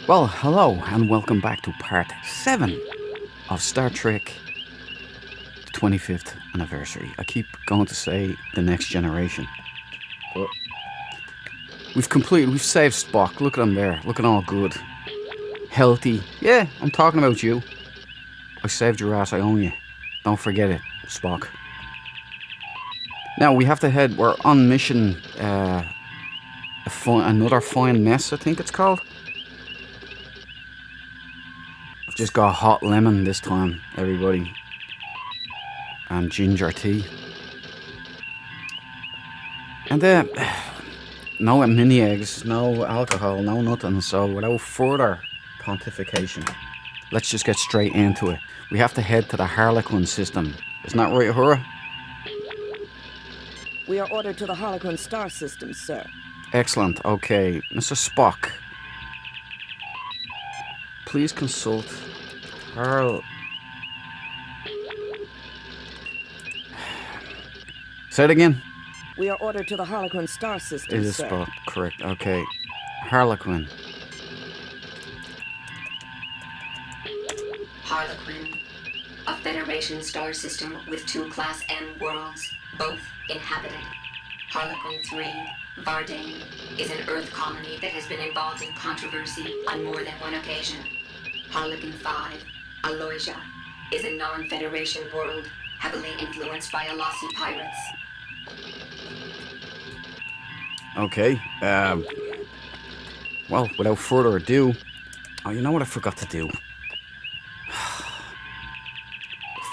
Well, hello and welcome back to part 7 of Star Trek the 25th anniversary. I keep going to say the next generation. But we've saved Spock. Look at him there, looking all good. Healthy. Yeah, I'm talking about you. I saved your ass, I own you. Don't forget it, Spock. Now we have to head, we're on mission, another fine mess, I think it's called. I've just got hot lemon this time, everybody. And ginger tea. And no mini eggs, no alcohol, no nothing. So without further pontification, let's just get straight into it. We have to head to the Harlequin system. Isn't that right, Uhura? We are ordered to the Harlequin star system, sir. Excellent. Okay, Mr. Spock. Please consult Say it again. We are ordered to the Harlequin star system, It is sir. Spock, correct. Okay. Harlequin. Harlequin, a Federation star system with 2 Class M worlds, both inhabited. Harlequin 3, Vardane, is an Earth colony that has been involved in controversy on more than one occasion. Harlequin 5, Aloysia, is a non-Federation world heavily influenced by Alasi pirates. Okay. Well, without further ado... Oh, you know what I forgot to do?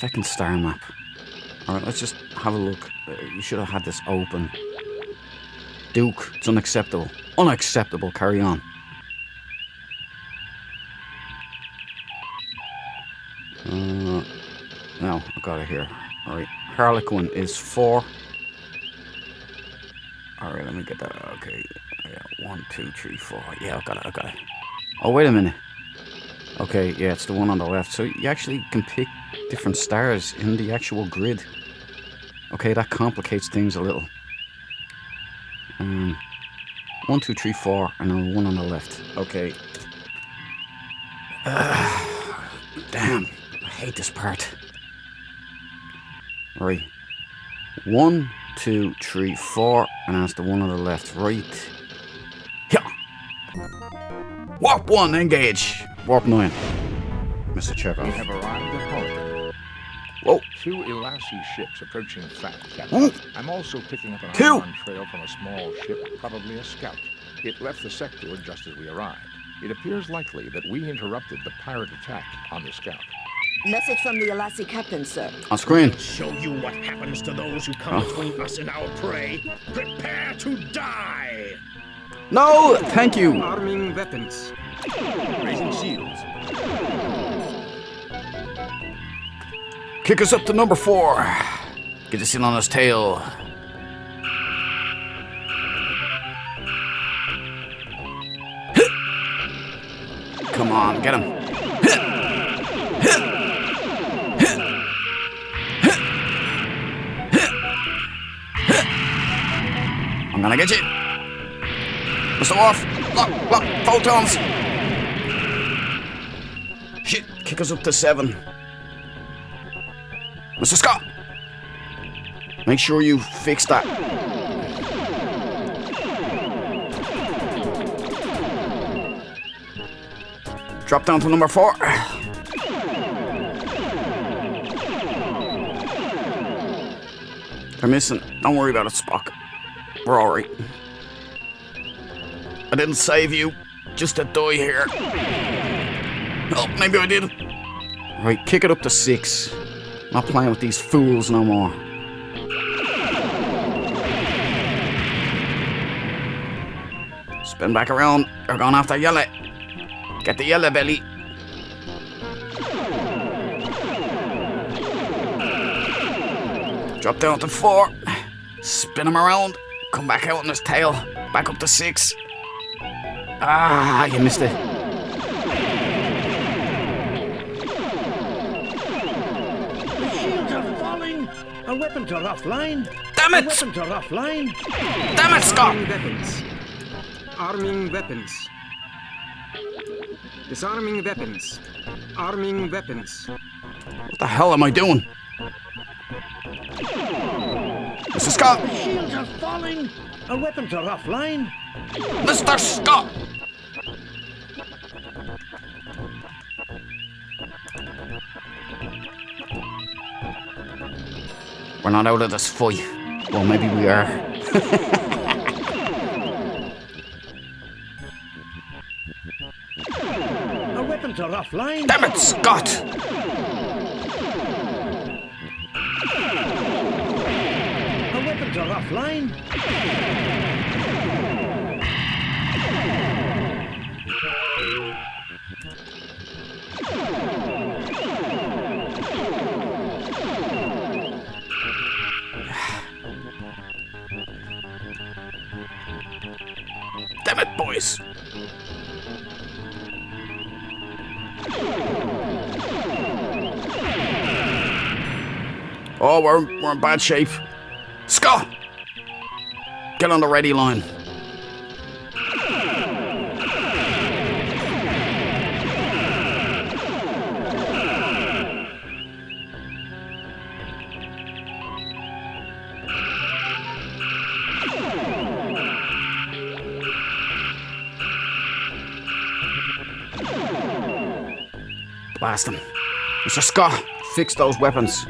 Fucking star map. Alright, let's just have a look. You should have had this open. Duke, it's unacceptable. Unacceptable, carry on. No, I got it here. Alright, Harlequin is 4. Alright, let me get that. Okay, yeah, 1, 2, 3, 4. Yeah, I got it. Oh, wait a minute. Okay, yeah, it's the one on the left. So you actually can pick different stars in the actual grid. Okay, that complicates things a little. 1, 2, 3, 4, and then 1 on the left. Okay. Damn, I hate this part. Right. 1, 2, 3, 4, and that's the one on the left. Right. Yeah. Warp 1, engage. Warp 9. Mr. Chekhov. We have arrived at Harlequin. Whoa. 2 Elasi ships approaching fast, Ooh. Captain. I'm also picking up an 2. ion trail from a small ship, probably a scout. It left the sector just as we arrived. It appears likely that we interrupted the pirate attack on the scout. Message from the Alasi captain, sir. On screen. Show you what happens to those who come between us and our prey. Prepare to die! No, thank you. Arming weapons. Raising shields. Kick us up to number 4. Get us in on his tail. Come on, get him. I'm gonna get you. Mr. Worf, look, photons. Shit, kick us up to 7. Mr. Scott, make sure you fix that. Drop down to number 4. They're missing. Don't worry about it, Spock. We're alright. I didn't save you, just to die here. Oh, maybe I did. Right, kick it up to 6. Not playing with these fools no more. Spin back around. They're going after yellow. Get the yellow belly. Drop down to 4. Spin him around. Come back out on his tail. Back up to 6. Ah, you missed it. The shields are falling! Our weapons are offline! Damn Our it! weapons are offline! Damn it, Scott! Arming weapons. Arming weapons. Disarming weapons. Arming weapons. What the hell am I doing? Mr. Scott! Shields are falling. Our weapons are offline. Mr. Scott! We're not out of this fight. Well, maybe we are. Our weapons are offline. Damn it, Scott! Our weapons are offline. Damn it, boys! Oh, we're in bad shape. Scott! Get on the ready line. Blast him. Mr. Scott, fix those weapons.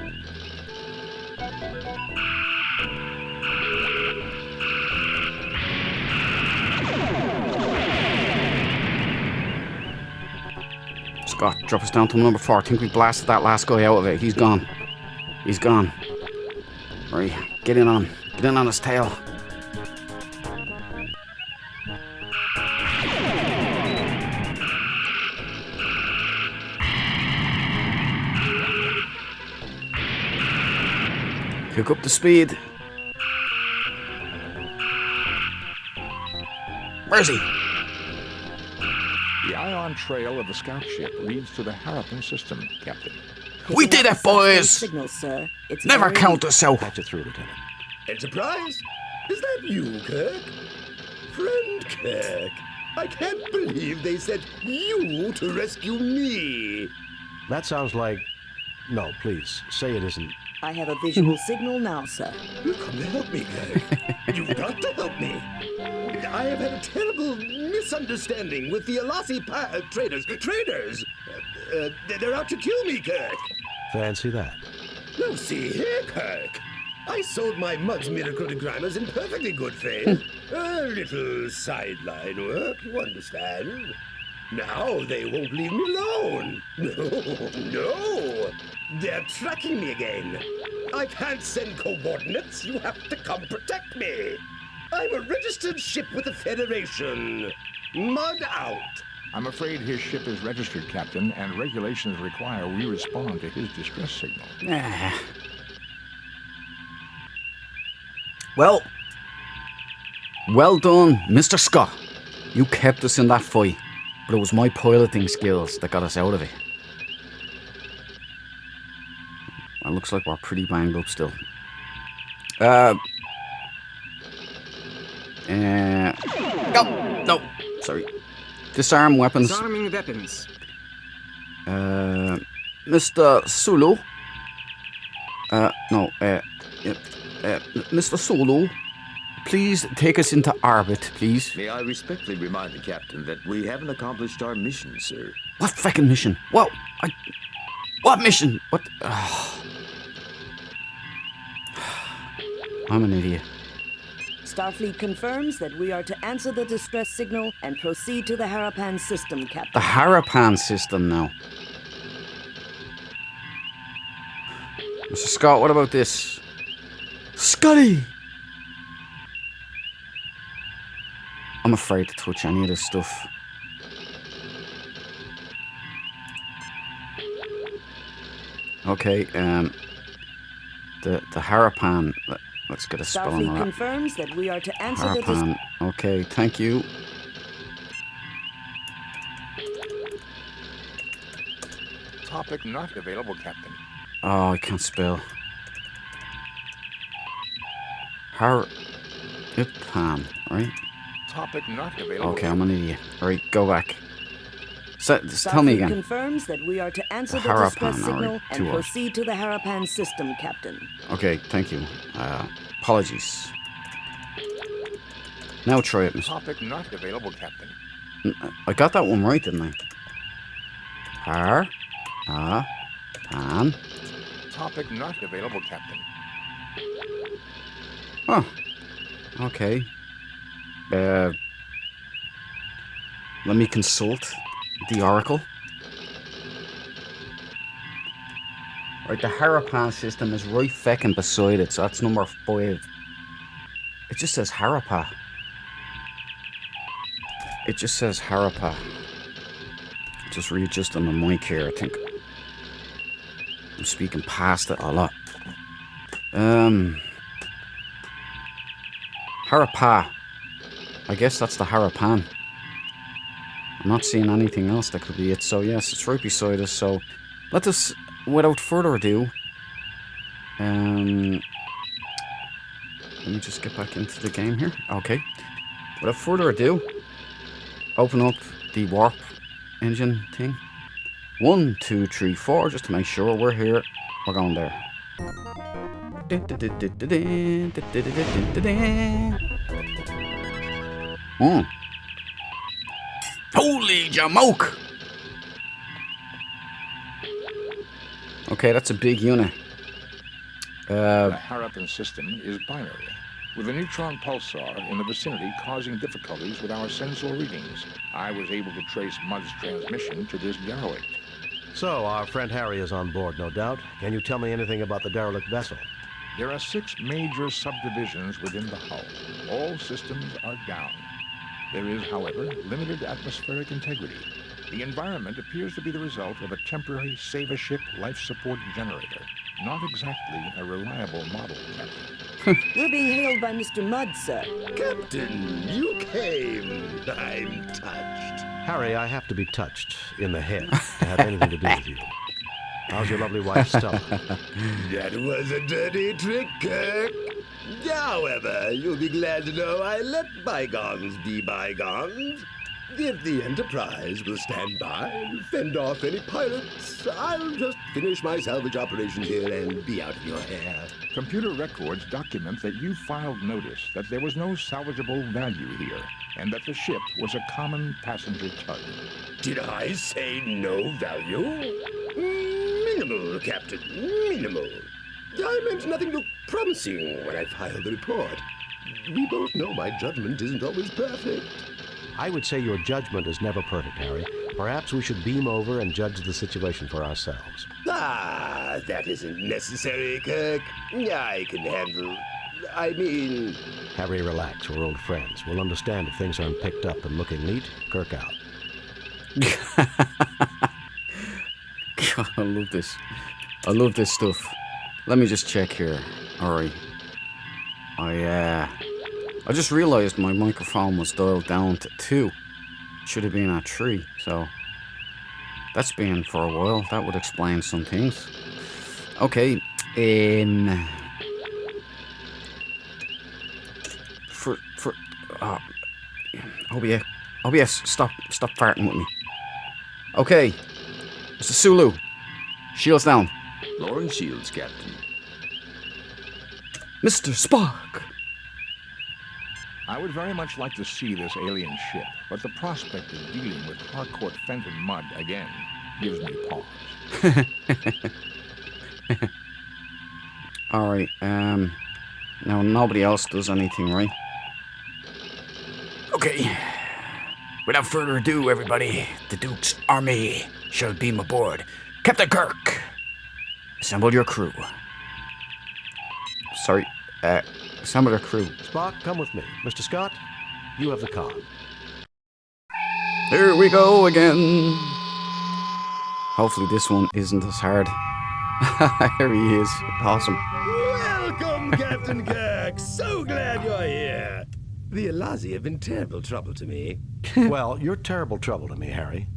Scott, drop us down to number 4. I think we blasted that last guy out of it. He's gone. He's gone. Right, get in on him. Get in on his tail. Pick up the speed. Where is he? The ion trail of the scout ship leads to the Harappan system, Captain. We did it, boys! Signal, sir. It's Never very- count us out. Patch it through, Lieutenant. Enterprise? Is that you, Kirk? Friend Kirk, I can't believe they sent you to rescue me. That sounds like... No, please, say it isn't. I have a visual signal now, sir. You've come to help me, Kirk. You've got to help me. I have had a terrible misunderstanding with the Alasi traders. Traders! They're out to kill me, Kirk. Fancy that. Now see here, Kirk. I sold my mugs miracrodigrammers in perfectly good faith. A little sideline work, you understand. Now they won't leave me alone. No. They're tracking me again. I can't send coordinates. You have to come protect me. I'm a registered ship with the Federation. Mud out. I'm afraid his ship is registered, Captain, and regulations require we respond to his distress signal. Ah. Well done, Mr. Scott. You kept us in that fight, but it was my piloting skills that got us out of it. It looks like we're pretty banged up still. No, sorry. Disarm weapons. Disarming weapons. Mr. Sulu. Mr. Sulu, please take us into orbit, please. May I respectfully remind the captain that we haven't accomplished our mission, sir. What fucking mission? What mission? What? I'm an idiot. Starfleet confirms that we are to answer the distress signal and proceed to the Harappan system, Captain. The Harappan system now. Mr. Scott, what about this? Scotty! I'm afraid to touch any of this stuff. Okay, the Harappan. Let's get a spell on Starfleet that. confirms that we are to answer the Harappan. Okay, thank you. Topic not available, Captain. Oh, I can't spell. Harappan, right? Topic not available. Okay, I'm an idiot. Right, go back. So, just tell me Starfleet again. confirms that we are to answer the Harapan, distress all signal right, and 2 hours. proceed to the Harapan system, Captain. Okay, thank you. Apologies. Now try it, Mr. Topic not available, Captain. I got that one right, didn't I? Pan. Topic not available, Captain. Oh, okay. Let me consult the Oracle. Right, the Harapan system is right feckin' beside it, so that's number 5. It just says Harapa. It just says Harapa. Just readjusting the mic here, I think. I'm speaking past it a lot. Harapa. I guess that's the Harapan. I'm not seeing anything else that could be it, so yes, it's right beside us, so let us, without further ado, let me just get back into the game here. Okay. Without further ado, open up the warp engine thing. 1, 2, 3, 4, just to make sure we're here. We're going there. Holy jamoke! Okay, that's a big unit. The Harapan system is binary, with a neutron pulsar in the vicinity causing difficulties with our sensor readings. I was able to trace Mudd's transmission to this derelict. So, our friend Harry is on board, no doubt. Can you tell me anything about the derelict vessel? There are 6 major subdivisions within the hull. All systems are down. There is, however, limited atmospheric integrity. The environment appears to be the result of a temporary save-a-ship life support generator. Not exactly a reliable model, Captain. We're being hailed by Mr. Mudd, sir. Captain, you came. I'm touched. Harry, I have to be touched in the head to have anything to do with you. How's your lovely wife, Stella? That was a dirty trick, Kirk. However, you'll be glad to know I let bygones be bygones. If the Enterprise will stand by and fend off any pirates, I'll just finish my salvage operations here and be out of your hair. Computer records document that you filed notice that there was no salvageable value here, and that the ship was a common passenger tug. Did I say no value? Minimal, Captain, minimal. I meant nothing too promising when I filed the report. We both know my judgment isn't always perfect. I would say your judgment is never perfect, Harry. Perhaps we should beam over and judge the situation for ourselves. Ah, that isn't necessary, Kirk. I can handle... I mean... Harry, relax. We're old friends. We'll understand if things aren't picked up and looking neat. Kirk out. God, I love this. I love this stuff. Let me just check here. Alright. I just realized my microphone was dialed down to 2. Should have been at 3, so that's been for a while. That would explain some things. Okay, OBS, stop farting with me. Okay, Mr. Sulu, shields down. Lowering shields, Captain. Mr. Spock. I would very much like to see this alien ship, but the prospect of dealing with Harcourt Fenton Mudd again gives me pause. Alright, now nobody else does anything, right? Okay. Without further ado, everybody, the Duke's army shall beam aboard. Captain Kirk, assemble your crew. Assemble your crew. Spock, come with me. Mr. Scott, you have the comm. Here we go again. Hopefully this one isn't as hard. Here he is. Awesome. Welcome, Captain Kirk. So glad you're here. The Elazi have been terrible trouble to me. Well, you're terrible trouble to me, Harry.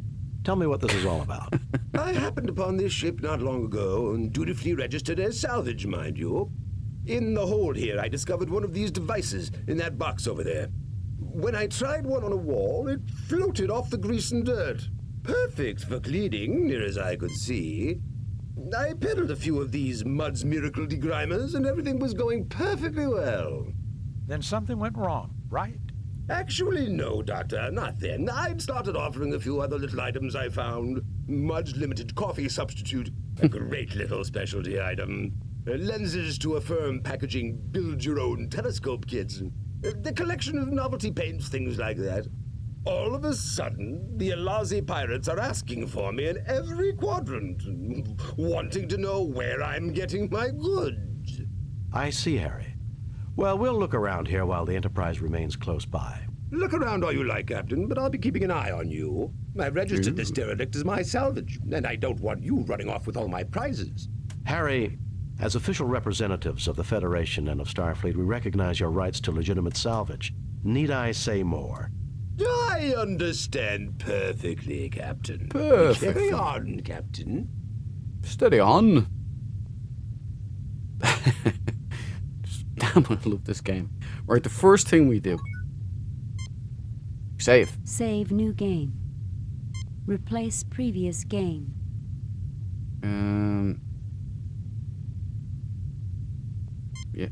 Tell me what this is all about. I happened upon this ship not long ago and dutifully registered as salvage, mind you. In the hold here, I discovered one of these devices in that box over there. When I tried one on a wall, it floated off the grease and dirt. perfect for cleaning, near as I could see. I peddled a few of these Mudd's Miracle Degrimers, and everything was going perfectly well. Then something went wrong, right? Actually, no, Doctor, not then. I'd started offering a few other little items I found. Mudd's Limited Coffee Substitute, a great little specialty item. Lenses to affirm packaging build-your-own telescope kits. The collection of novelty paints, things like that. All of a sudden, the Alazi pirates are asking for me in every quadrant, wanting to know where I'm getting my goods. I see, Harry. Well, we'll look around here while the Enterprise remains close by. Look around all you like, Captain, but I'll be keeping an eye on you. I've registered this derelict as my salvage, and I don't want you running off with all my prizes. Harry, as official representatives of the Federation and of Starfleet, we recognize your rights to legitimate salvage. Need I say more? I understand perfectly, Captain. Perfect. Carry on, Captain. Steady on. Damn, I love this game. Right, the first thing we do. Save. Save new game. Replace previous game. Yeah.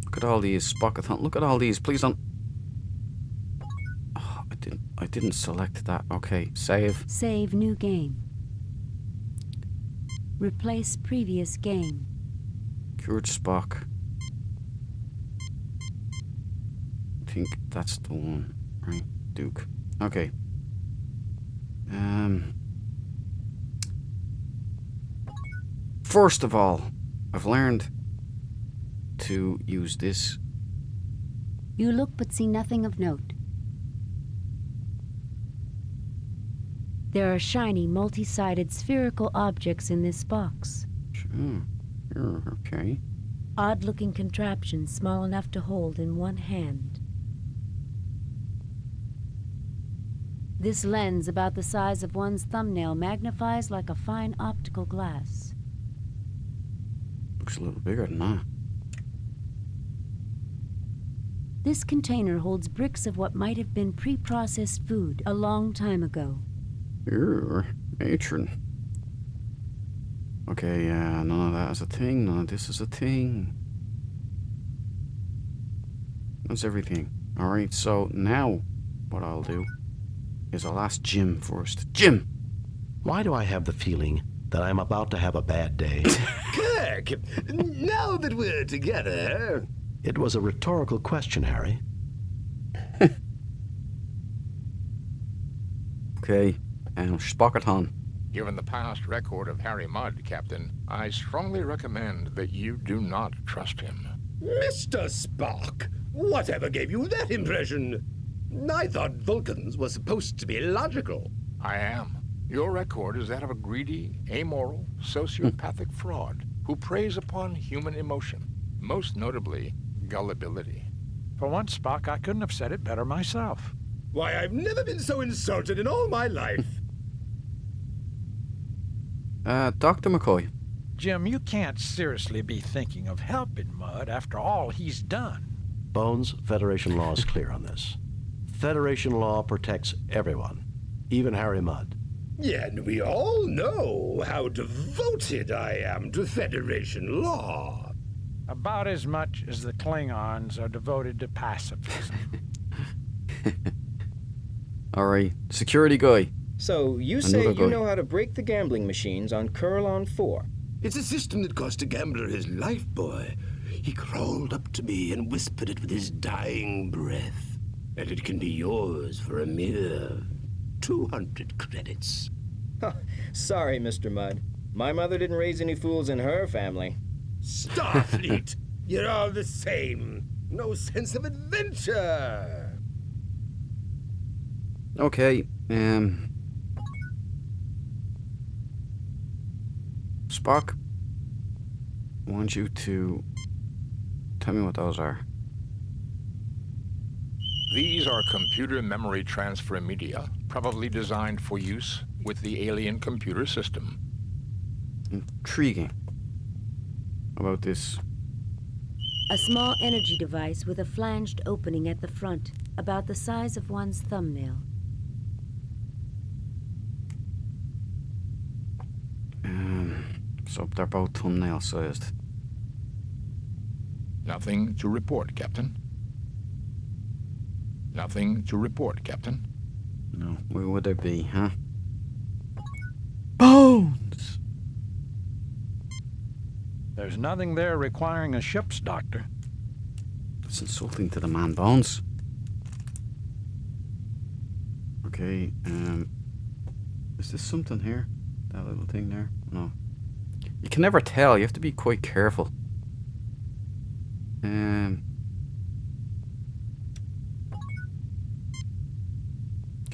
Look at all these, Spockathon. Look at all these. Please don't. Oh, I didn't select that. Okay, save. Save new game. Replace previous game. Cured Spock. I think that's the one, right? Duke. Okay. First of all, I've learned to use this. You look but see nothing of note. There are shiny, multi-sided spherical objects in this box. Sure, okay. Odd-looking contraptions small enough to hold in one hand. This lens, about the size of one's thumbnail, magnifies like a fine optical glass. Looks a little bigger than that. This container holds bricks of what might have been pre-processed food a long time ago. Matron. Okay, yeah, none of that is a thing, none of this is a thing. That's everything. Alright, so now what I'll do is I'll ask Jim first. Jim! Why do I have the feeling that I'm about to have a bad day? Kirk, now that we're together... It was a rhetorical question, Harry. Okay, and Spockathon. Given the past record of Harry Mudd, Captain, I strongly recommend that you do not trust him. Mr. Spock, whatever gave you that impression? I thought Vulcans were supposed to be logical. I am. Your record is that of a greedy, amoral, sociopathic fraud who preys upon human emotion, most notably gullibility. For once, Spock, I couldn't have said it better myself. Why, I've never been so insulted in all my life. Dr. McCoy. Jim, you can't seriously be thinking of helping Mudd after all he's done. Bones, Federation law is clear on this. Federation law protects everyone, even Harry Mudd. Yeah, and we all know how devoted I am to Federation law. About as much as the Klingons are devoted to pacifism. Alright, security guy. So, you say you know how to break the gambling machines on Kurlon 4. It's a system that cost a gambler his life, boy. He crawled up to me and whispered it with his dying breath. And it can be yours for a mere 200 credits. Sorry, Mr. Mudd. My mother didn't raise any fools in her family. Starfleet! You're all the same. No sense of adventure. Okay, Spock, I want you to tell me what those are. These are computer memory transfer media, probably designed for use with the alien computer system. Intriguing. About this A small energy device with a flanged opening at the front, about the size of one's thumbnail. So they're both thumbnail sized. Nothing to report, Captain. Nothing to report, Captain. No, where would they be, huh? Bones! There's nothing there requiring a ship's doctor. That's insulting to the man, Bones. Okay, is this something here? That little thing there? No. You can never tell, you have to be quite careful. Can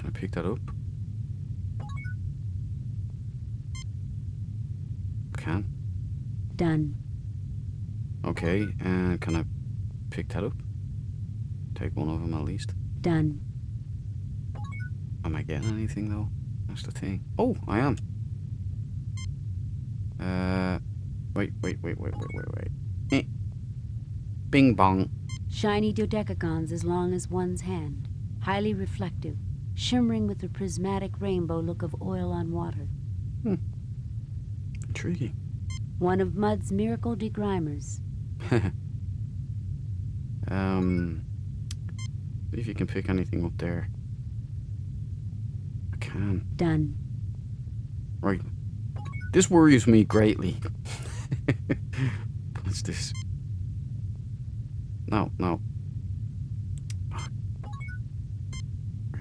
I pick that up? Can. Done. Okay, and can I pick that up? Take one of them at least. Done. Am I getting anything though? That's the thing. Oh, I am. Wait. Eh. Bing bong. Shiny dodecagons as long as one's hand. Highly reflective, shimmering with the prismatic rainbow look of oil on water. Intriguing. One of Mud's miracle degrimers. See if you can pick anything up there. I can. Done. Right. This worries me greatly. What's this? No. I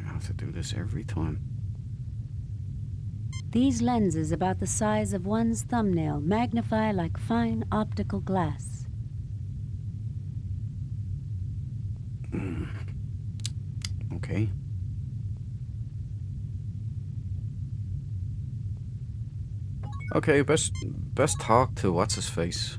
have to do this every time. These lenses, about the size of one's thumbnail, magnify like fine optical glass. Okay. Okay, best talk to what's his face.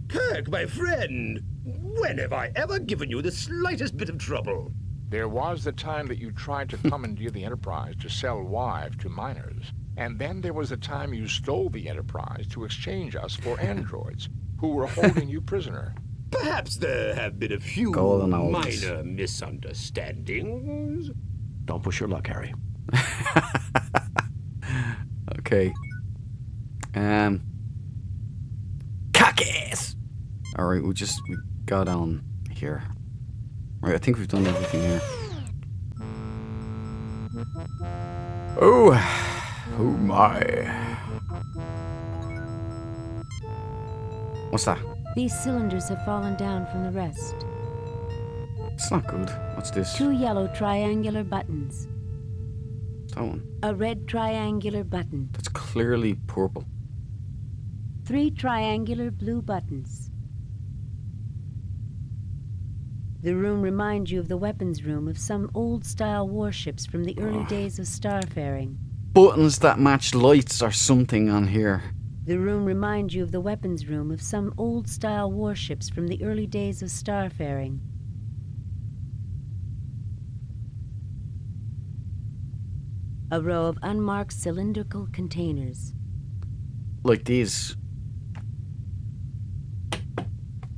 Kirk, my friend! When have I ever given you the slightest bit of trouble? There was the time that you tried to commandeer the Enterprise to sell Wive to miners. And then there was the time you stole the Enterprise to exchange us for androids, who were holding you prisoner. Perhaps there have been a few Golden oldies. minor misunderstandings. Don't push your luck, Harry. Okay. Cockies! Alright, we got down here. Right, I think we've done everything here. Oh my. What's that? These cylinders have fallen down from the rest. It's not good. What's this? 2 yellow triangular buttons. That one. A red triangular button. That's clearly purple. 3 triangular blue buttons. The room reminds you of the weapons room of some old-style warships from the early days of starfaring. Buttons that match lights or something on here. The room reminds you of the weapons room of some old-style warships from the early days of starfaring. A row of unmarked cylindrical containers. Like these.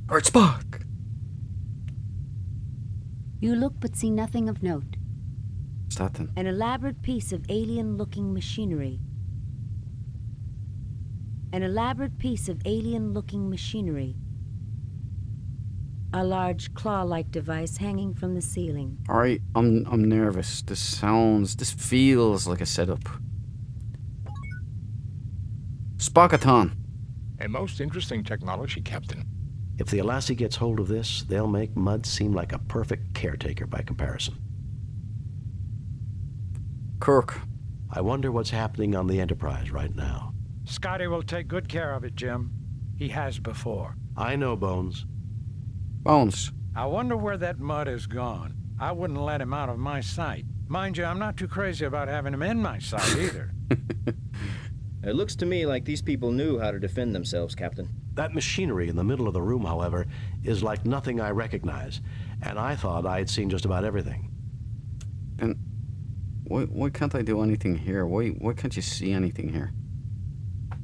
Or it's Spock! You look but see nothing of note. What's that then? An elaborate piece of alien-looking machinery. An elaborate piece of alien-looking machinery. A large claw-like device hanging from the ceiling. Alright, I'm nervous. This feels like a setup. Spockathon. A most interesting technology, Captain. If the Alassi gets hold of this, they'll make Mud seem like a perfect caretaker by comparison. Kirk. I wonder what's happening on the Enterprise right now. Scotty will take good care of it, Jim. He has before. I know, Bones. Bones. I wonder where that Mud has gone. I wouldn't let him out of my sight. Mind you, I'm not too crazy about having him in my sight either. It looks to me like these people knew how to defend themselves, Captain. That machinery in the middle of the room, however, is like nothing I recognize, and I thought I had seen just about everything. And why can't I do anything here? Why can't you see anything here?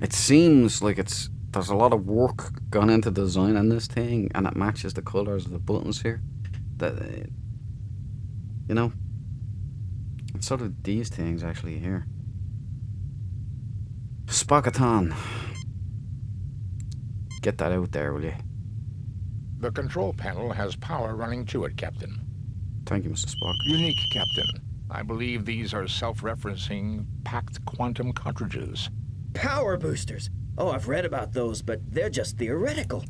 It seems like it's there's a lot of work gone into designing this thing, and it matches the colours of the buttons here. That, you know, and so do these things actually here. Spock-a-thon. Get that out there, will you? The control panel has power running to it, Captain. Thank you, Mr. Spock. Unique, Captain. I believe these are self-referencing packed quantum cartridges. Power boosters. Oh, I've read about those, but they're just theoretical.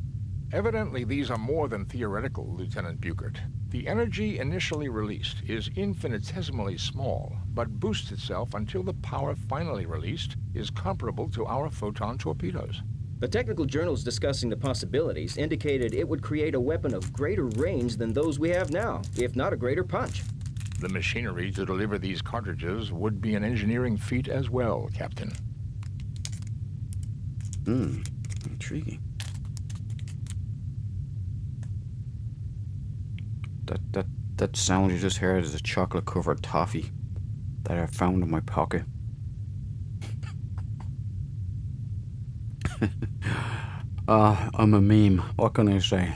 Evidently, these are more than theoretical, Lieutenant Bugert. The energy initially released is infinitesimally small, but boosts itself until the power finally released is comparable to our photon torpedoes. The technical journals discussing the possibilities indicated it would create a weapon of greater range than those we have now, if not a greater punch. The machinery to deliver these cartridges would be an engineering feat as well, Captain. Intriguing. That sound you just heard is a chocolate-covered toffee that I found in my pocket. I'm a meme. What can I say?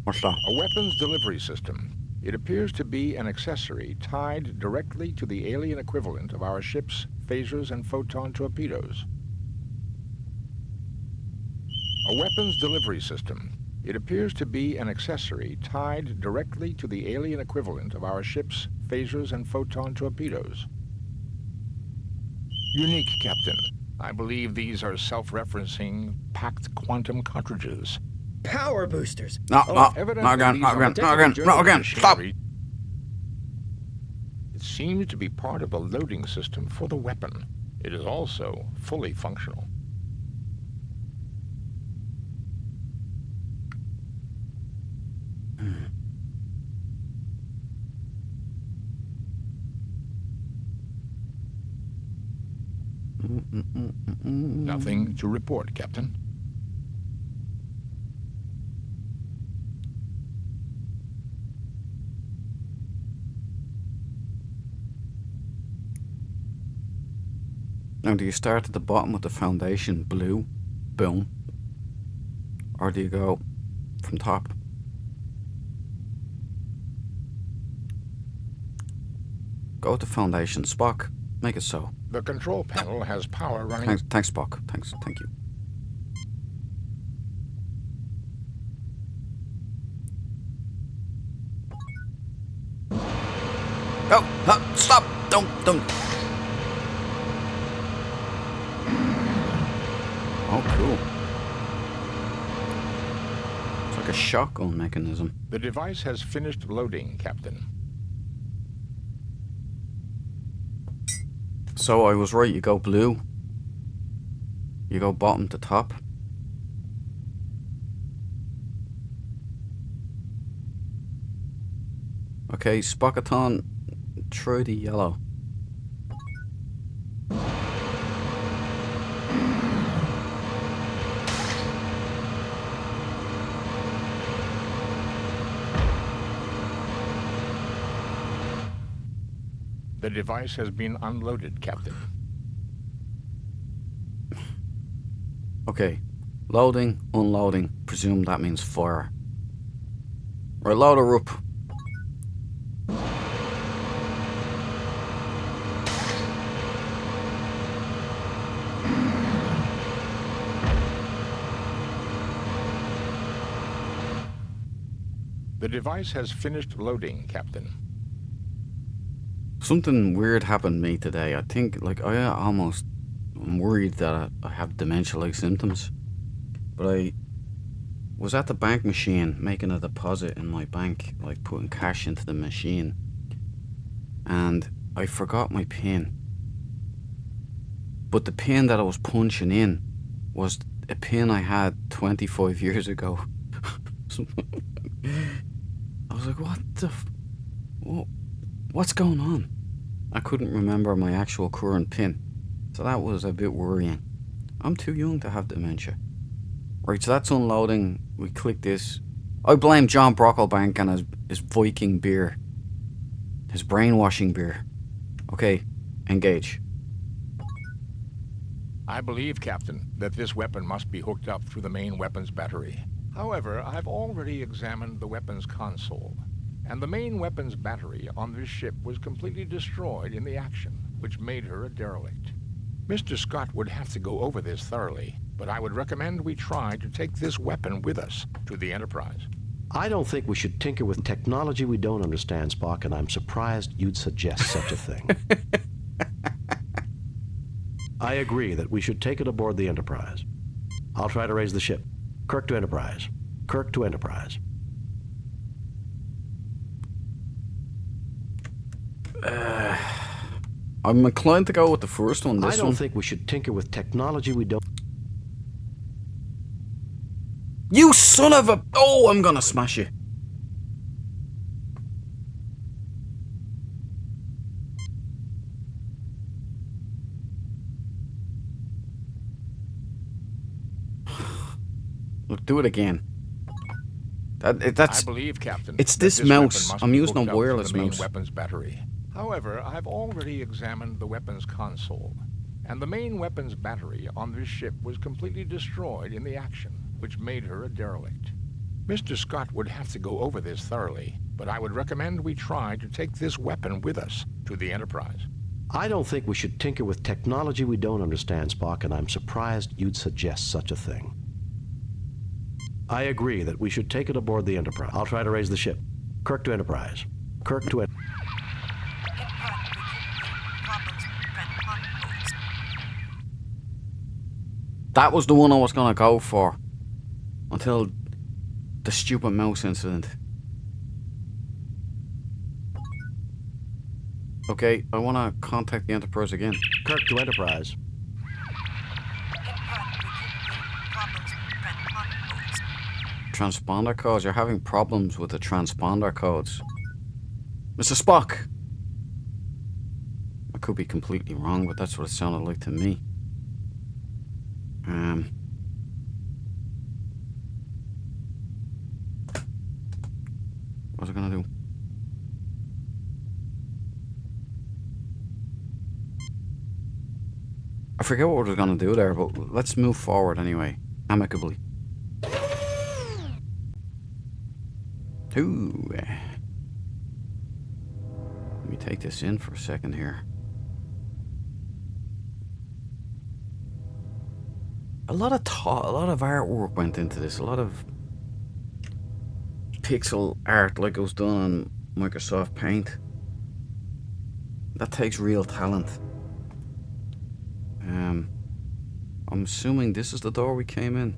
What's that? A weapons delivery system. It appears to be an accessory tied directly to the alien equivalent of our ship's phasers and photon torpedoes. A weapons delivery system. It appears to be an accessory tied directly to the alien equivalent of our ship's phasers and photon torpedoes. Unique, Captain. I believe these are self-referencing packed quantum cartridges. Power boosters. No, Evidently, not these are again, stop! machinery. It seems to be part of the loading system for the weapon. It is also fully functional. Nothing to report, Captain. Now, do you start at the bottom with the foundation blue, boom, or do you go from top? Go with the foundation, Spock. Make it so. The control panel has power running. Thanks, Spock. Thank you. Oh, stop! Don't. Oh, cool. It's like a shotgun mechanism. The device has finished loading, Captain. So I was right, you go blue. You go bottom to top. Okay, Spock-a-thon, try the yellow. The device has been unloaded, Captain. Okay, loading, unloading. Presume that means fire. Right, load her up. The device has finished loading, Captain. Something weird happened to me today. I think, like, I'm worried that I have dementia-like symptoms. But I was at the bank machine making a deposit in my bank, like putting cash into the machine. And I forgot my PIN. But the PIN that I was punching in was a PIN I had 25 years ago. I was like, what's going on? I couldn't remember my actual current PIN. So that was a bit worrying. I'm too young to have dementia. Right, so that's unloading. We click this. I blame John Brocklebank and his Viking beer. His brainwashing beer. Okay, engage. I believe, Captain, that this weapon must be hooked up through the main weapons battery. However, I've already examined the weapons console, and the main weapons battery on this ship was completely destroyed in the action, which made her a derelict. Mr. Scott would have to go over this thoroughly, but I would recommend we try to take this weapon with us to the Enterprise. I don't think we should tinker with technology we don't understand, Spock, and I'm surprised you'd suggest such a thing. I agree that we should take it aboard the Enterprise. I'll try to raise the ship. Kirk to Enterprise. Kirk to Enterprise. I'm inclined to go with the first one. This I don't one. think we should tinker with technology we don't... You son of a... Oh, I'm gonna smash you. Look, do it again. That's... I believe, Captain, it's that this weapon mouse. must I'm be using a hooked up to wireless the main mouse. weapons battery. However, I've already examined the weapons console, and the main weapons battery on this ship was completely destroyed in the action, which made her a derelict. Mr. Scott would have to go over this thoroughly, but I would recommend we try to take this weapon with us to the Enterprise. I don't think we should tinker with technology we don't understand, Spock, and I'm surprised you'd suggest such a thing. I agree that we should take it aboard the Enterprise. I'll try to raise the ship. Kirk to Enterprise. Kirk to Enterprise. That was the one I was gonna go for. Until the stupid mouse incident. Okay, I wanna contact the Enterprise again. Kirk to Enterprise. Transponder codes. You're having problems with the transponder codes. Mr. Spock! I could be completely wrong, but that's what it sounded like to me. What's it gonna do? I forget what it was gonna do there, but let's move forward anyway, amicably. Ooh. Let me take this in for a second here. A lot of artwork went into this. A lot of pixel art, like it was done on Microsoft Paint. That takes real talent. I'm assuming this is the door we came in.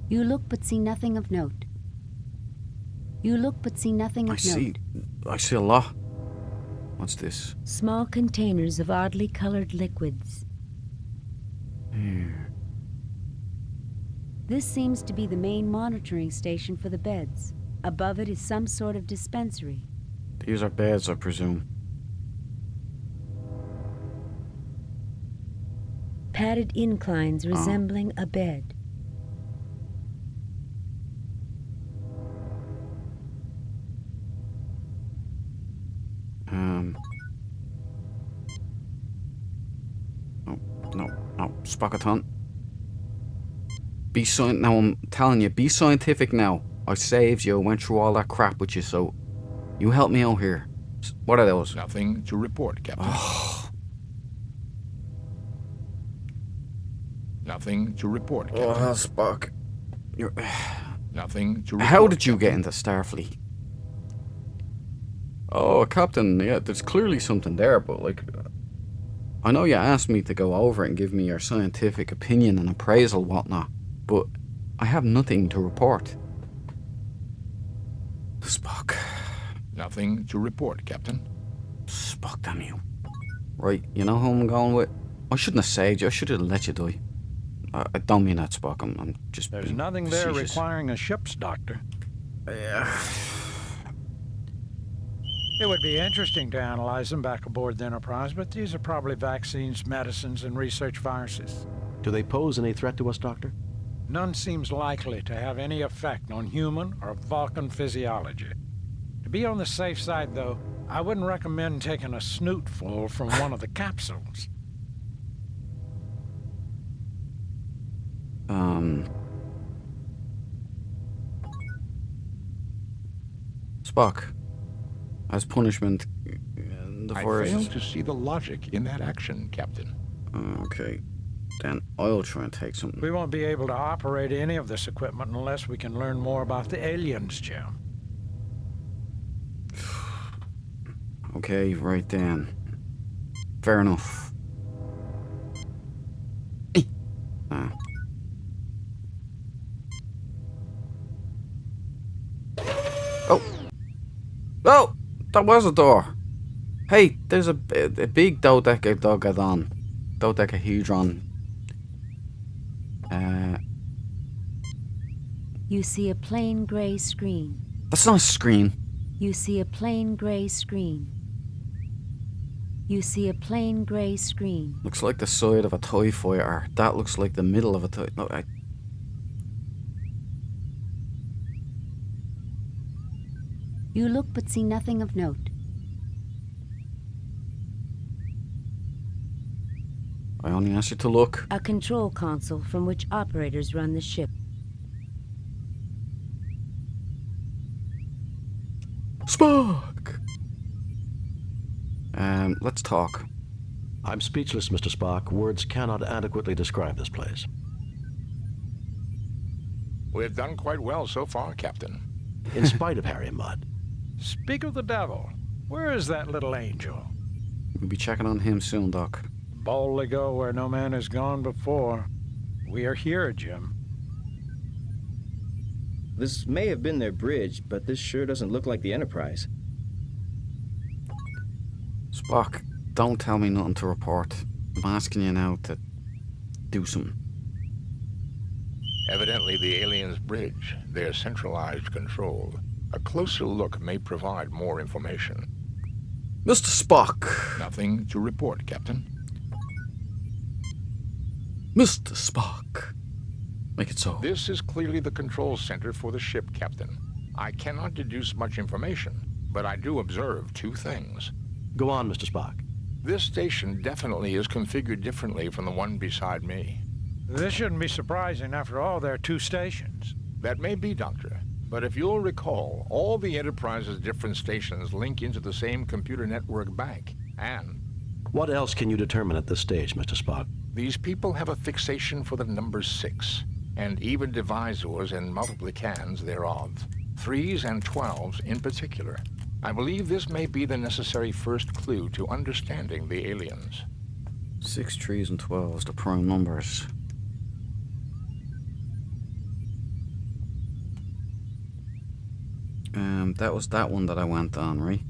You look but see nothing of note. You look but see nothing of note. I see a lot. What's this? Small containers of oddly colored liquids. Here. This seems to be the main monitoring station for the beds. Above it is some sort of dispensary. These are beds, I presume. Padded inclines resembling a bed. No, Spockaton. Now I'm telling you, be scientific now. I saved you, I went through all that crap with you, so you help me out here. What are those? Nothing to report, Captain. Nothing to report, Captain. Oh, Spock. Nothing to report. How did you get into Starfleet? Oh, Captain, yeah, there's clearly something there, but like... I know you asked me to go over and give me your scientific opinion and appraisal, whatnot, but I have nothing to report. Spock. Nothing to report, Captain. Spock, damn you. Right, you know who I'm going with? I shouldn't have saved you, I should have let you die. I don't mean that, Spock, I'm just There's nothing there requiring a ship's doctor. Yeah. It would be interesting to analyze them back aboard the Enterprise, but these are probably vaccines, medicines, and research viruses. Do they pose any threat to us, Doctor? None seems likely to have any effect on human or Vulcan physiology. To be on the safe side, though, I wouldn't recommend taking a snootful from one of the capsules. Spock, as punishment, the I virus. fail to see the logic in that action, Captain. Okay, then I'll try and take something. We won't be able to operate any of this equipment unless we can learn more about the aliens, Jim. Okay, right then. Fair enough. Ah. Oh! Oh! That was a door! Hey, there's a big dodecahedron. Dodecahedron. You see a plain gray screen. That's not a screen. You see a plain gray screen. You see a plain gray screen. Looks like the side of a TIE fighter. That looks like the middle of a TIE... No, You look but see nothing of note. I only asked you to look. A control console from which operators run the ship. Spock! Let's talk. I'm speechless, Mr. Spock. Words cannot adequately describe this place. We've done quite well so far, Captain. In spite of Harry Mudd. Speak of the devil. Where is that little angel? We'll be checking on him soon, Doc. Boldly go where no man has gone before. We are here, Jim. This may have been their bridge, but this sure doesn't look like the Enterprise. Spock, don't tell me nothing to report. I'm asking you now to do something. Evidently the aliens' bridge, their centralized control. A closer look may provide more information. Mr. Spock! Nothing to report, Captain. Mr. Spock! Make it so. This is clearly the control center for the ship, Captain. I cannot deduce much information, but I do observe two things. Go on, Mr. Spock. This station definitely is configured differently from the one beside me. This shouldn't be surprising. After all, there are two stations. That may be, Doctor. But if you'll recall, all the Enterprise's different stations link into the same computer network bank, and... What else can you determine at this stage, Mr. Spock? These people have a fixation for the number 6, and even divisors and multiplicans thereof. 3s and 12s in particular. I believe this may be the necessary first clue to understanding the aliens. 6, 3s, and 12s, the prime numbers. That was that one that I went on, right?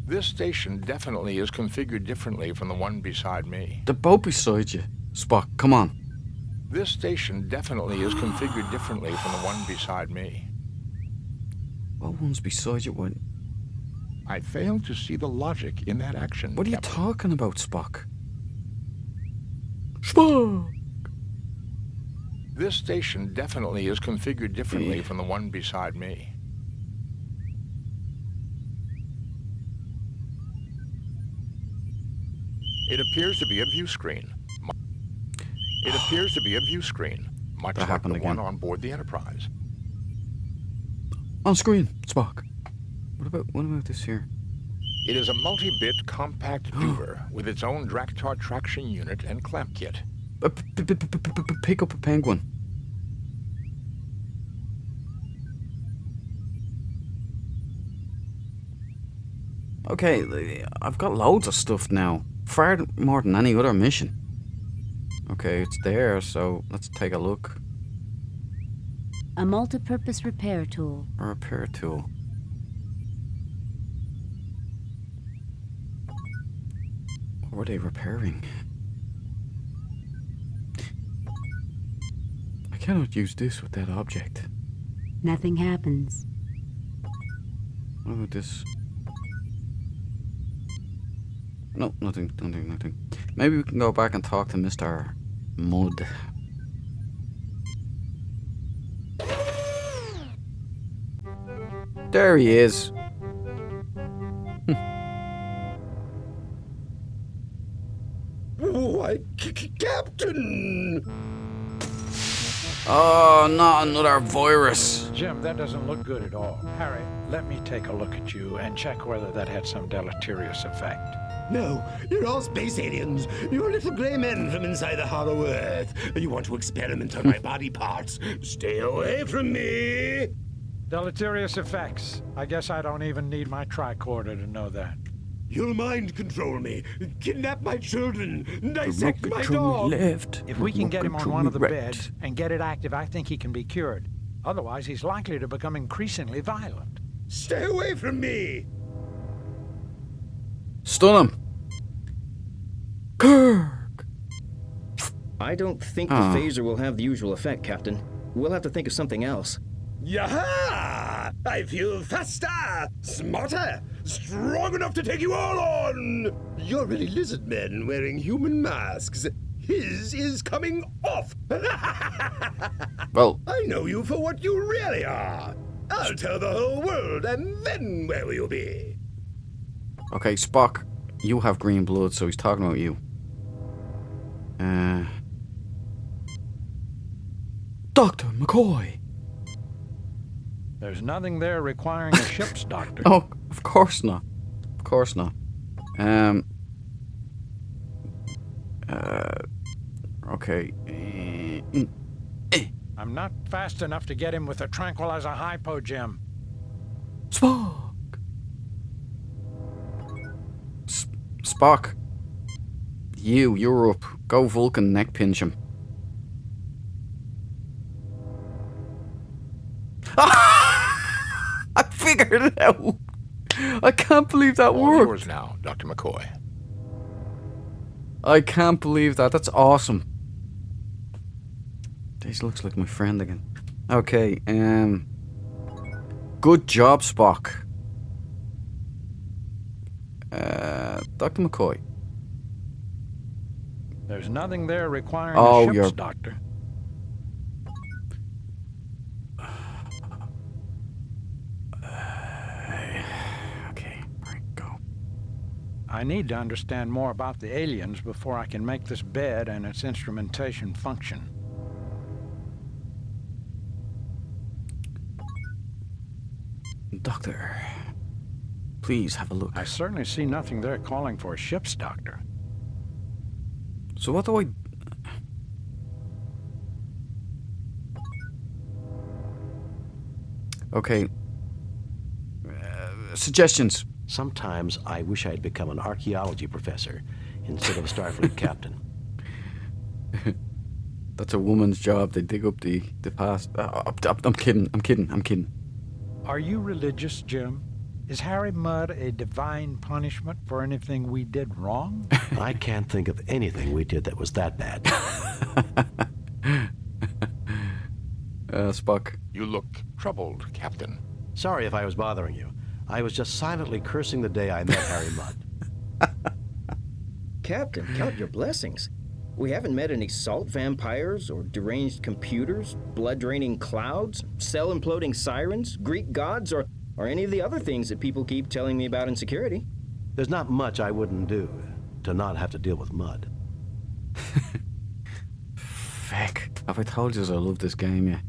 This station definitely is configured differently from the one beside me. They're both beside you. Spock, come on. This station definitely is configured differently from the one beside me. What one's beside you? What? I fail to see the logic in that action. What are you Captain. talking about, Spock? Spock! This station definitely is configured differently from the one beside me. It appears to be a view screen. It appears to be a view screen, much like the one on board the Enterprise. On screen, Spock. What about this here? It is a multi-bit compact Doover with its own Draktar traction unit and clamp kit. Pick up a penguin. Okay, I've got loads of stuff now. Far more than any other mission. Okay, it's there, so let's take a look. A multi-purpose repair tool. A repair tool. What were they repairing? I cannot use this with that object. Nothing happens. What about this? No, nothing. Maybe we can go back and talk to Mr. Mudd. There he is. Why, Captain! Oh, not another virus. Jim, that doesn't look good at all. Harry, let me take a look at you and check whether that had some deleterious effect. No, you're all space aliens. You're little gray men from inside the hollow earth. You want to experiment on my body parts. Stay away from me! Deleterious effects. I guess I don't even need my tricorder to know that. You'll mind control me, kidnap my children, dissect my dog. Left. If we can get him on one of the beds and get it active, I think he can be cured. Otherwise, he's likely to become increasingly violent. Stay away from me! Stun him. Kirk. I don't think the phaser will have the usual effect, Captain. We'll have to think of something else. Yaha! I feel faster, smarter, strong enough to take you all on! You're really lizard men wearing human masks. His is coming off! Well, I know you for what you really are. I'll tell the whole world, and then where will you be? okay, Spock, you have green blood, so he's talking about you. Dr. McCoy. There's nothing there requiring a ship's doctor. Oh, of course not. Of course not. Okay. I'm not fast enough to get him with a tranquilizer hypo, Jim. Spock. Spock. You're up. Go Vulcan neck pinch him. I figured it out. I can't believe that All worked. yours now, Dr. McCoy. I can't believe that. That's awesome. This looks like my friend again. Okay, good job, Spock. Dr. McCoy. There's nothing there requiring Oh, a ship's you're- doctor. Okay, right, go. I need to understand more about the aliens before I can make this bed and its instrumentation function. Doctor, please have a look. I certainly see nothing there calling for a ship's doctor. So what do I... Okay. Suggestions. Sometimes I wish I'd become an archaeology professor instead of a Starfleet captain. That's a woman's job. They dig up the past. I'm kidding. Are you religious, Jim? Is Harry Mudd a divine punishment for anything we did wrong? I can't think of anything we did that was that bad. Spock. You look troubled, Captain. Sorry if I was bothering you. I was just silently cursing the day I met Harry Mudd. Captain, count your blessings. We haven't met any salt vampires or deranged computers, blood-draining clouds, cell-imploding sirens, Greek gods, or any of the other things that people keep telling me about in security. There's not much I wouldn't do to not have to deal with mud. Feck. Have I told you I love this game yet?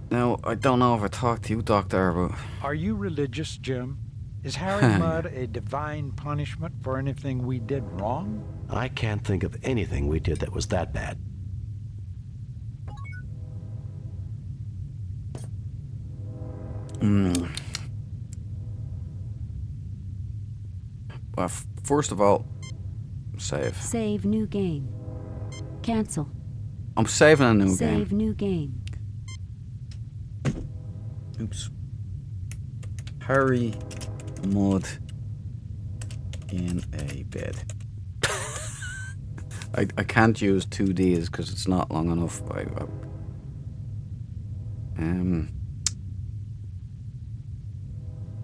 Now, I don't know if I talked to you, Doctor, but... Are you religious, Jim? Is Harry Mudd a divine punishment for anything we did wrong? I can't think of anything we did that was that bad. Well, first of all, save. Save new game. Cancel. I'm saving a new Save game. new game. Oops. Harry Mudd in a bed. I can't use 2Ds because it's not long enough.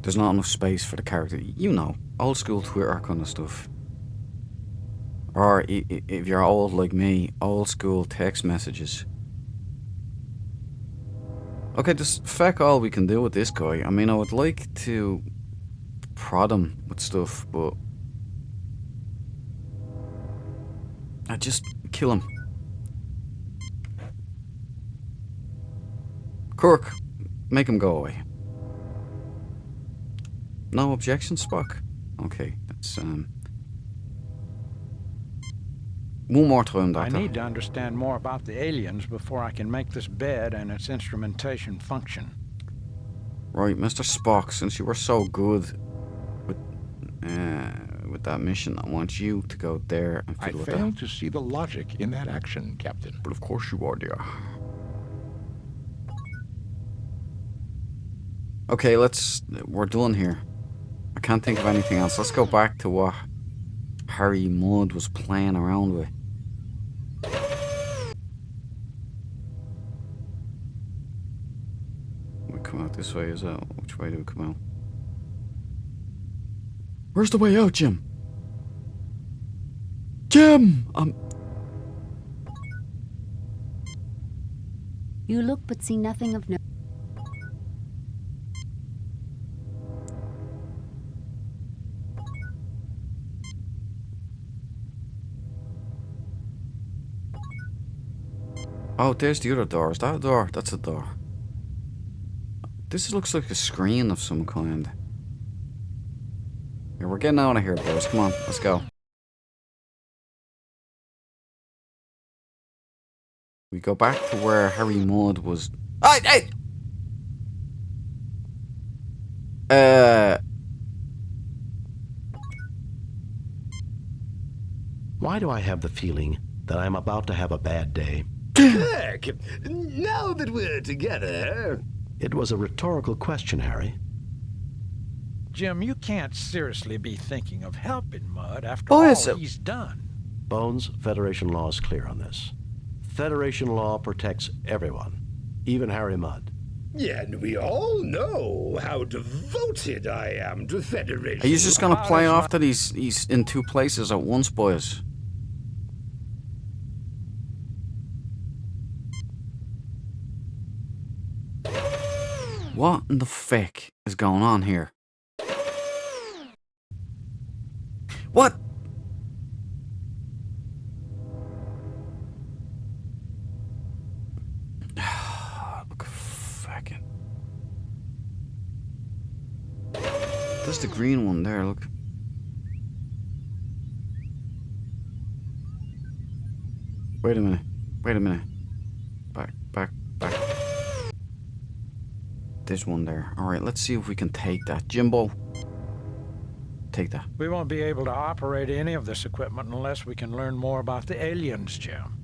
There's not enough space for the character. You know, old school Twitter kind of stuff. Or if you're old like me, old school text messages. Okay, just feck all we can do with this guy. I mean, I would like to prod him with stuff, but I just kill him. Kirk, make him go away. No objection, Spock? Okay, that's one more time, I Doctor. need to understand more about the aliens before I can make this bed and its instrumentation function. Right, Mr. Spock, since you were so good with that mission, I want you to go there and I fiddle with fail that. to see the logic in that action, Captain. But of course you are, dear. Okay, we're done here. I can't think of anything else. Let's go back to what Harry Mudd was playing around with. We come out this way, is that? Which way do we come out? Where's the way out, Jim? Jim! You look but see nothing of note. Oh, there's the other door. Is that a door? That's a door. This looks like a screen of some kind. Yeah, we're getting out of here, boys. Come on, let's go. We go back to where Harry Mudd was. Hey! Why do I have the feeling that I'm about to have a bad day? Kirk, now that we're together... It was a rhetorical question, Harry. Jim, you can't seriously be thinking of helping Mudd after Boys, all he's done. Bones, Federation law is clear on this. Federation law protects everyone, even Harry Mudd. Yeah, and we all know how devoted I am to Federation. Are you just gonna play off that he's in two places at once, boys? What in the feck is going on here? What? Look, fucking. There's the green one there, look. Wait a minute. Wait a minute. Back. There's one there. Alright, let's see if we can take that. Jimbo. Take that. We won't be able to operate any of this equipment unless we can learn more about the aliens, Jim.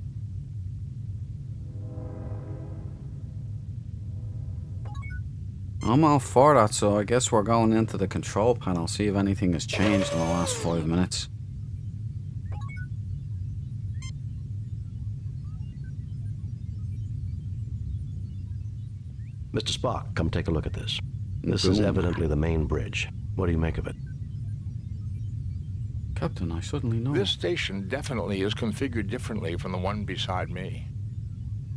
I'm all for that, so I guess we're going into the control panel, see if anything has changed in the last 5 minutes. Mr. Spock, come take a look at this. This is evidently the main bridge. What do you make of it? Captain, I suddenly know. This station definitely is configured differently from the one beside me.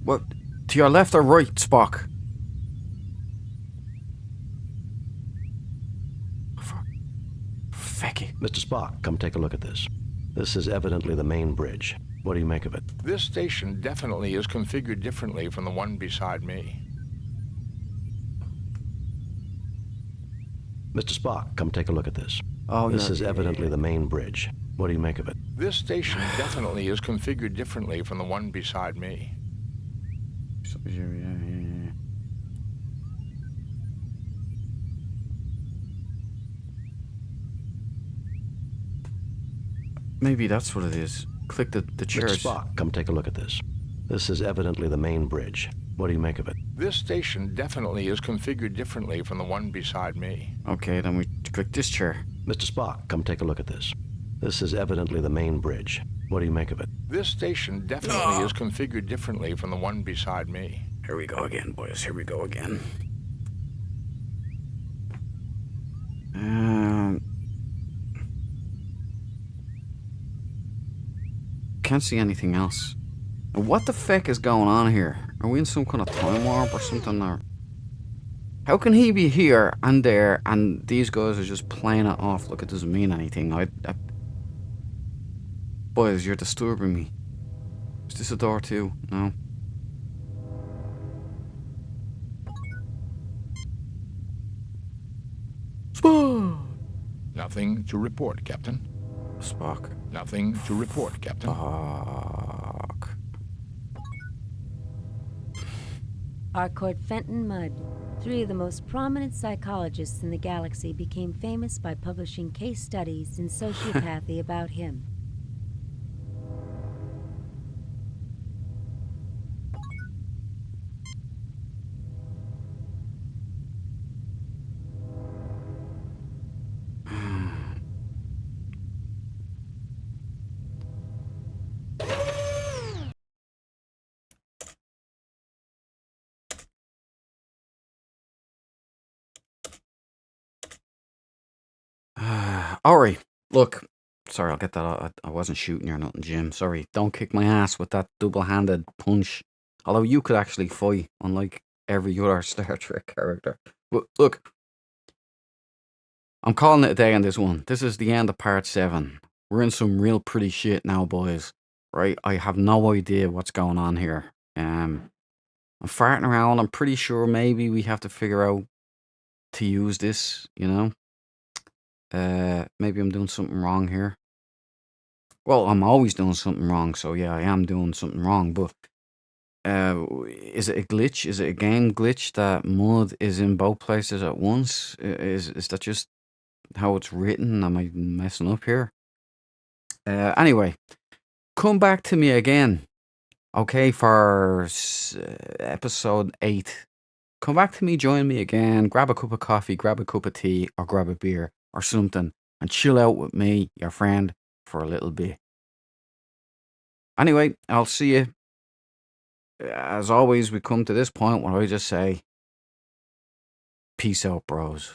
What? To your left or right, Spock? Fecky. Mr. Spock, come take a look at this. This is evidently the main bridge. What do you make of it? This station definitely is configured differently from the one beside me. Mr. Spock, come take a look at this. Oh, this is evidently the main bridge. What do you make of it? This station definitely is configured differently from the one beside me. Yeah. Maybe that's what it is. Click the chairs. Mr. Spock, come take a look at this. This is evidently the main bridge. What do you make of it? This station definitely is configured differently from the one beside me. Okay, then we click this chair. Mr. Spock, come take a look at this. This is evidently the main bridge. What do you make of it? This station definitely is configured differently from the one beside me. Here we go again, boys. Here we go again. Can't see anything else. What the feck is going on here? Are we in some kind of time warp or something? Or How can he be here and there, and these guys are just playing it off like it doesn't mean anything? Boys, you're disturbing me. Is this a door too? No. Spock! Nothing to report, Captain. Spock. Nothing to report, Captain. Spock. Harcourt Fenton Mudd, 3 of the most prominent psychologists in the galaxy, became famous by publishing case studies in sociopathy about him. Ori, look. Sorry, I'll get that out. I wasn't shooting you or nothing, Jim. Sorry. Don't kick my ass with that double-handed punch. Although you could actually fight, unlike every other Star Trek character. But look, I'm calling it a day on this one. This is the end of part 7. We're in some real pretty shit now, boys. Right? I have no idea what's going on here. I'm farting around. I'm pretty sure maybe we have to figure out to use this, you know? Maybe I'm doing something wrong here. Well, I'm always doing something wrong, so yeah, I am doing something wrong, but is it a glitch? Is it a game glitch that Mudd is in both places at once? Is that just how it's written? Am I messing up here? Anyway, come back to me again, okay, for episode 8. Come back to me, join me again, grab a cup of coffee, grab a cup of tea, or grab a beer or something, and chill out with me, your friend, for a little bit. Anyway, I'll see you. As always, we come to this point where I just say, peace out, bros.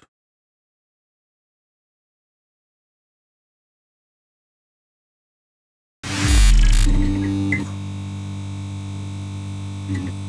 Mm-hmm.